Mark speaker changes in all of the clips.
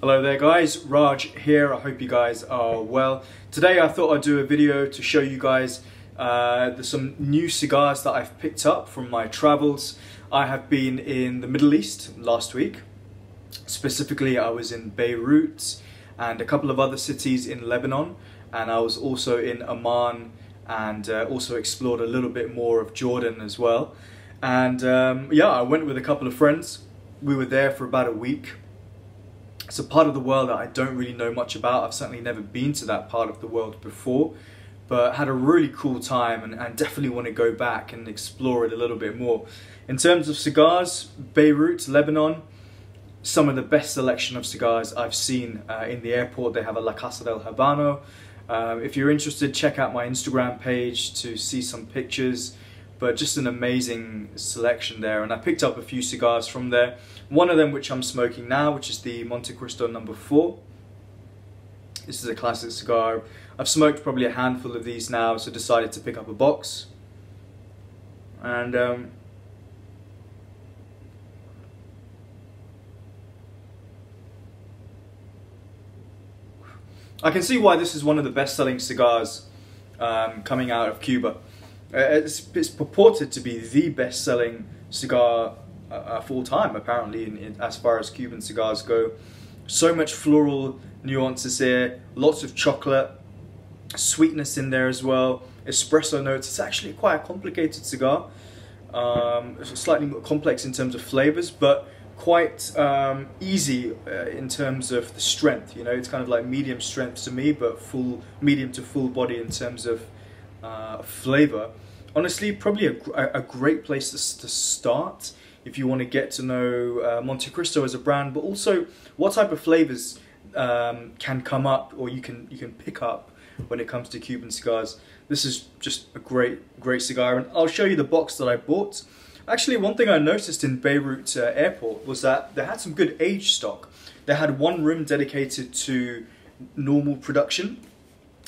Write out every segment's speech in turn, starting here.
Speaker 1: Hello there guys, Raj here. I hope you guys are well. Today I thought I'd do a video to show you guys some new cigars that I've picked up from my travels. I have been in the Middle East last week. Specifically I was in Beirut and a couple of other cities in Lebanon, and I was also in Amman and also explored a little bit more of Jordan as well. And yeah, I went with a couple of friends. We were there for about a week. It's a part of the world that I don't really know much about. I've certainly never been to that part of the world before, but had a really cool time and definitely want to go back and explore it a little bit more. In terms of cigars, Beirut, Lebanon, some of the best selection of cigars I've seen in the airport. They have a Casa del Habano. If you're interested, check out my Instagram page to see some pictures. But just an amazing selection there, and I picked up a few cigars from there. One of them which I'm smoking now, which is the Monte Cristo No. 4. This is a classic cigar. I've smoked probably a handful of these now, so decided to pick up a box. And I can see why this is one of the best-selling cigars coming out of Cuba. It's purported to be the best-selling cigar of all time, apparently, as far as Cuban cigars go. So much floral nuances here, lots of chocolate, sweetness in there as well, espresso notes. It's actually quite a complicated cigar. It's slightly more complex in terms of flavors, but quite easy in terms of the strength. You know, it's kind of like medium strength to me, but medium to full body in terms of flavor. Honestly, probably a great place to start if you want to get to know Monte Cristo as a brand, but also what type of flavors can come up or you can pick up when it comes to Cuban cigars. This is just a great cigar, and I'll show you the box that I bought. Actually, one thing I noticed in Beirut airport was that they had some good age stock. They had one room dedicated to normal production,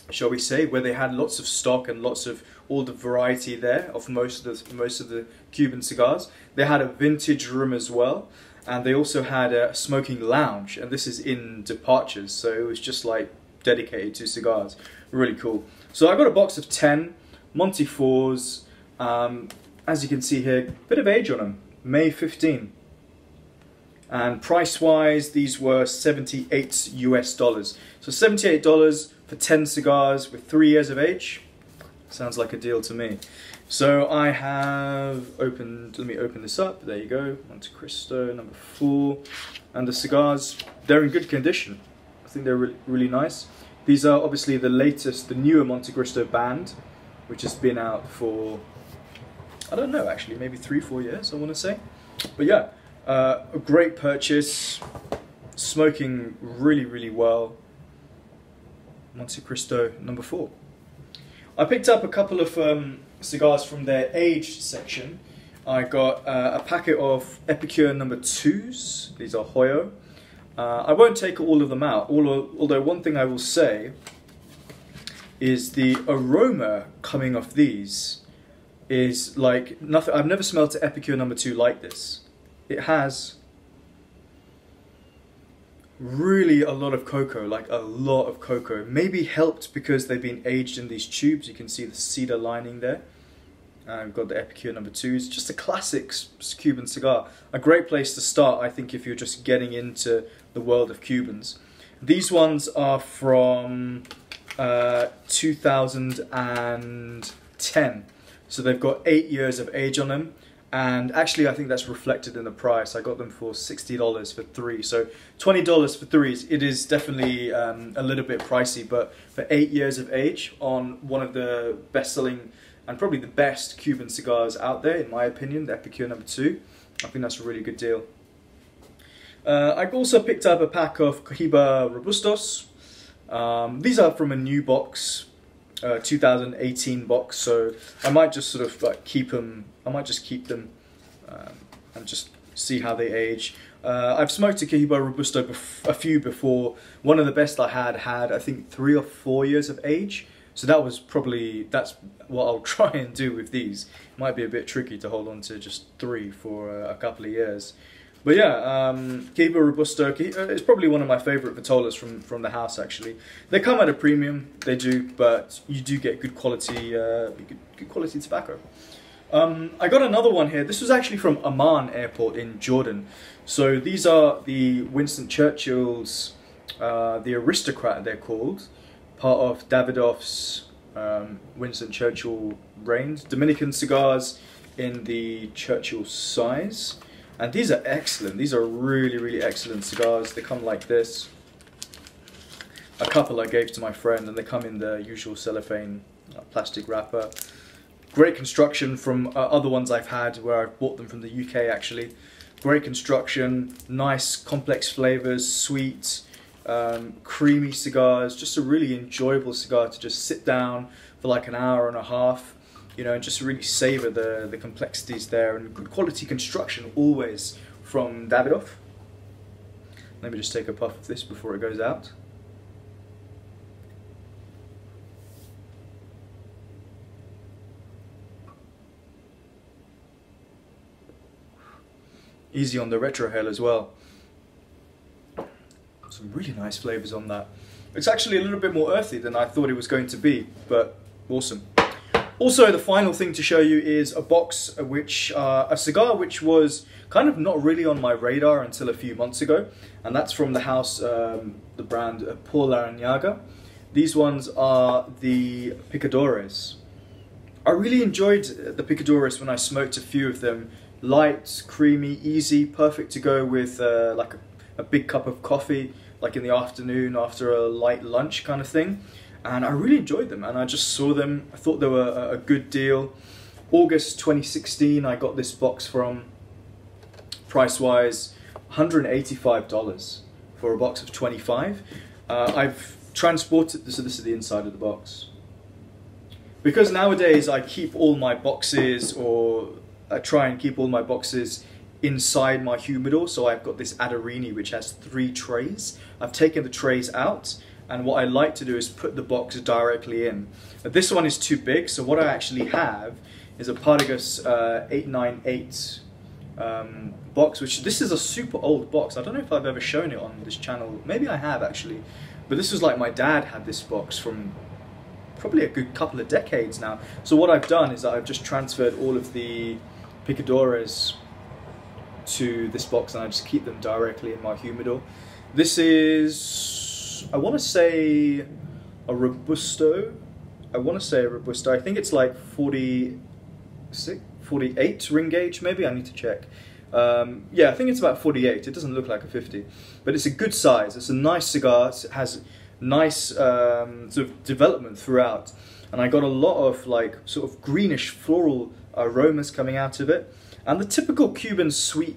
Speaker 1: shall we say, where they had lots of stock and lots of all the variety there of most of the Cuban cigars. They had a vintage room as well, and they also had a smoking lounge, and this is in departures, so it was just like dedicated to cigars. Really cool. So I got a box of 10 Monte 4s. As you can see here, bit of age on them, May 15. And price wise, these were $78 US. So $78 for 10 cigars with 3 years of age. Sounds like a deal to me. So I have opened, let me open this up. There you go, Monte Cristo No. 4. And the cigars, they're in good condition. I think they're really nice. These are obviously the latest, the newer Monte Cristo band, which has been out for, I don't know actually, maybe 3-4 years I want to say. But yeah, a great purchase, smoking really well. Monte Cristo No. 4. I picked up a couple of cigars from their aged section. I got a packet of Epicure No. 2s. These are Hoyo. I won't take all of them out, although one thing I will say is the aroma coming off these is like nothing. I've never smelled an Epicure No. 2 like this. It has really a lot of cocoa, like a lot of cocoa. Maybe helped because they've been aged in these tubes. You can see the cedar lining there. I've got the Epicure No. 2s. Just a classic Cuban cigar. A great place to start, I think, if you're just getting into the world of Cubans. These ones are from 2010. So they've got 8 years of age on them. And actually, I think that's reflected in the price. I got them for $60 for 3. So $20 for 3s. It is definitely a little bit pricey, but for 8 years of age on one of the best-selling and probably the best Cuban cigars out there, in my opinion, the Epicure No. 2, I think that's a really good deal. I also picked up a pack of Cohiba Robustos. These are from a new box. 2018 box, so I might just sort of like keep them. I might just keep them and just see how they age. I've smoked a Cohiba Robusto a few before. One of the best I had I think 3 or 4 years of age. So that's what I'll try and do with these. It might be a bit tricky to hold on to just 3 for a couple of years. But yeah, Cuba Robusto, it's probably one of my favourite Vitolas from the house actually. They come at a premium, they do, but you do get good quality tobacco. I got another one here. This was actually from Amman airport in Jordan. So these are the Winston Churchill's, the Aristocrat they're called, part of Davidoff's Winston Churchill range. Dominican cigars in the Churchill size. And these are excellent. These are really, really excellent cigars. They come like this. A couple I gave to my friend, and they come in the usual cellophane plastic wrapper. Great construction from other ones I've had where I've bought them from the UK actually. Great construction, nice complex flavors, sweet, creamy cigars. Just a really enjoyable cigar to just sit down for like an hour and a half. You know, and just really savor the complexities there, and good quality construction always from Davidoff. Let me just take a puff of this before it goes out. Easy on the retrohale as well. Some really nice flavors on that. It's actually a little bit more earthy than I thought it was going to be, but awesome. Also, the final thing to show you is a box which, a cigar which was kind of not really on my radar until a few months ago, and that's from the house, the brand Por Larrañaga. These ones are the Picadores. I really enjoyed the Picadores when I smoked a few of them. Light, creamy, easy, perfect to go with like a big cup of coffee, like in the afternoon after a light lunch kind of thing. And I really enjoyed them, and I just saw them. I thought they were a good deal. August 2016, I got this box from, price-wise, $185 for a box of 25. I've transported, so this is the inside of the box. Because nowadays I keep all my boxes, or I try and keep all my boxes inside my humidor, so I've got this Adarini which has 3 trays. I've taken the trays out, and what I like to do is put the box directly in. But this one is too big, so what I actually have is a Partagas 898 box, which this is a super old box. I don't know if I've ever shown it on this channel. Maybe I have actually. But this was like, my dad had this box from probably a good couple of decades now. So what I've done is I've just transferred all of the Picadores to this box, and I just keep them directly in my humidor. This is, I want to say a Robusto. I think it's like 46, 48 ring gauge maybe. I need to check. Yeah, I think it's about 48. It doesn't look like a 50, but it's a good size. It's a nice cigar. It has nice sort of development throughout, and I got a lot of like sort of greenish floral aromas coming out of it, and the typical Cuban sweet,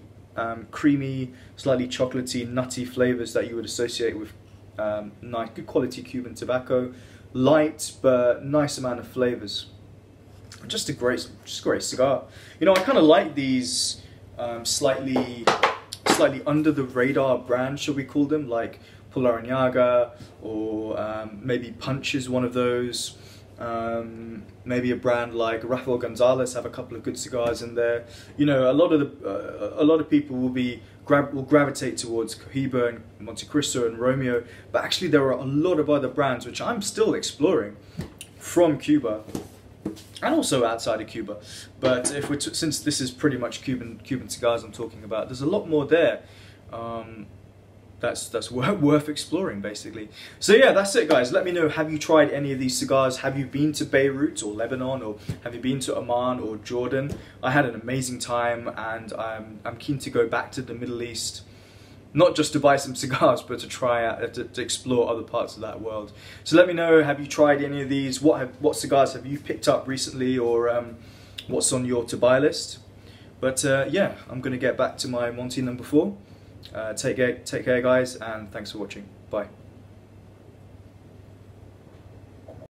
Speaker 1: creamy, slightly chocolatey, nutty flavors that you would associate with nice, good quality Cuban tobacco. Light but nice amount of flavors. Just a great cigar. You know, I kind of like these slightly under the radar brands, shall we call them, like Por Larrañaga, or maybe Punch is one of those. Maybe a brand like Rafael Gonzalez have a couple of good cigars in there. You know, a lot of people will gravitate towards Cohiba and Monte Cristo and Romeo, but actually there are a lot of other brands which I'm still exploring from Cuba and also outside of Cuba. But if we're since this is pretty much Cuban cigars I'm talking about, there's a lot more there. That's worth exploring, basically. So yeah, that's it, guys. Let me know, have you tried any of these cigars? Have you been to Beirut or Lebanon, or have you been to Amman or Jordan? I had an amazing time, and I'm keen to go back to the Middle East, not just to buy some cigars, but to try out, to explore other parts of that world. So let me know, have you tried any of these? What cigars have you picked up recently, or what's on your to buy list? But yeah, I'm going to get back to my Monty number 4. Take care guys, and thanks for watching. Bye.